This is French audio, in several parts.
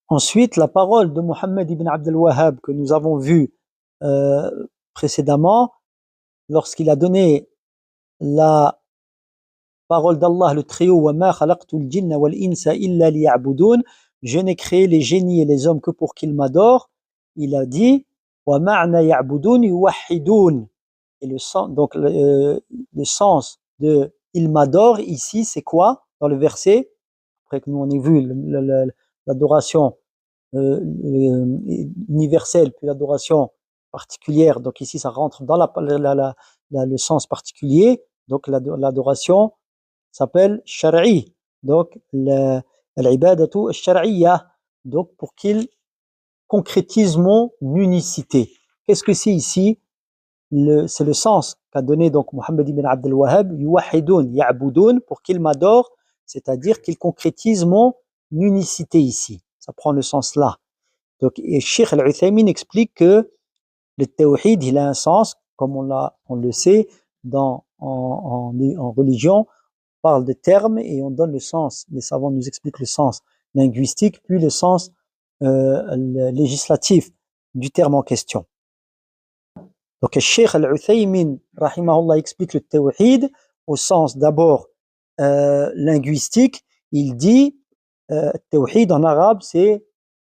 Ensuite, la parole de Mohammed ibn Abd al-Wahhab que nous avons vue précédemment, lorsqu'il a donné la parole d'Allah, le trio وَمَا خَلَقْتُ الْجِنَّ وَالْإِنسَ إِلَّا لِيَعْبُدُونَ, je n'ai créé les génies et les hommes que pour qu'ils m'adorent. Il a dit وَمَعْنَا يَعْبُدُونَ يُوَحِّدُونَ. Et le sens de il m'adore ici, c'est quoi dans le verset? Après que nous on ait vu l'adoration universelle puis l'adoration particulière, donc ici ça rentre dans le sens particulier, donc l'adoration s'appelle shar'i, donc l'ibadatu shar'iyya, donc pour qu'il concrétise mon unicité. Qu'est-ce que c'est ici? C'est le sens qu'a donné donc Mohammed ibn Abd al-Wahhab, yuwahidun ya'budun, pour qu'il m'adore, c'est-à-dire qu'il concrétise mon unicité ici. Ça prend le sens là. Donc, et Cheikh Al-Uthaymin explique que le tawhid, il a un sens, comme on le sait, en religion, on parle de termes et on donne le sens. Les savants nous expliquent le sens linguistique, puis le sens législatif du terme en question. Donc, Cheikh Al-Uthaymin, rahimahullah, explique le tawhid au sens d'abord linguistique. Il dit, tawhid en arabe, c'est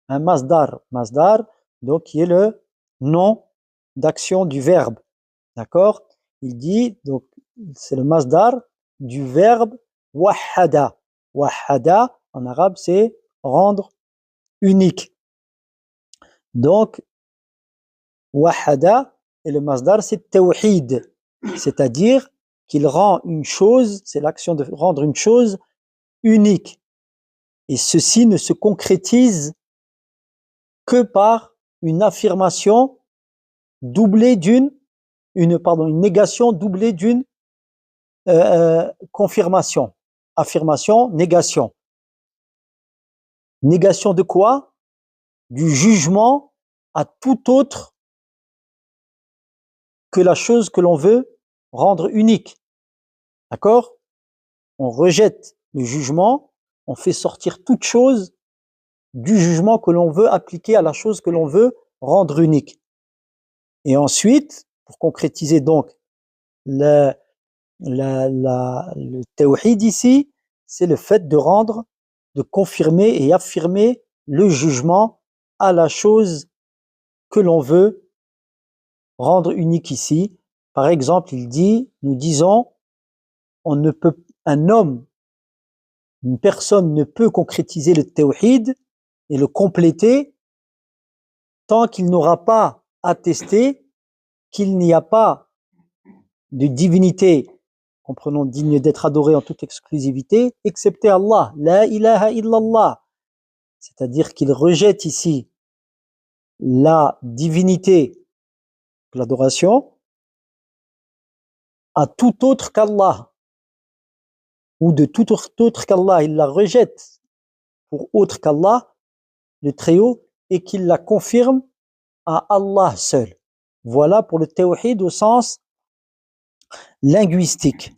un masdar. Masdar, donc, qui est le nom d'action du verbe. D'accord? Il dit, donc, c'est le masdar du verbe wahada. Wahada, en arabe, c'est rendre unique. Donc, wahada, et le masdar, c'est tawhid. C'est-à-dire qu'il rend une chose, c'est l'action de rendre une chose unique. Et ceci ne se concrétise que par une affirmation doublée une négation doublée d'une confirmation. Affirmation, négation. Négation de quoi? Du jugement à tout autre que la chose que l'on veut rendre unique. D'accord? On rejette le jugement, on fait sortir toute chose du jugement que l'on veut appliquer à la chose que l'on veut rendre unique. Et ensuite, pour concrétiser donc le tawhid ici, c'est le fait de confirmer et affirmer le jugement à la chose que l'on veut rendre unique ici. Par exemple, nous disons, une personne ne peut concrétiser le tawhid et le compléter tant qu'il n'aura pas attesté qu'il n'y a pas de divinité, comprenons digne d'être adoré en toute exclusivité, excepté Allah, la ilaha illallah. C'est-à-dire qu'il rejette ici la divinité, l'adoration, à tout autre qu'Allah, ou de tout autre qu'Allah, il la rejette pour autre qu'Allah, le Très-Haut, et qu'il la confirme à Allah seul. Voilà pour le tawhid au sens linguistique.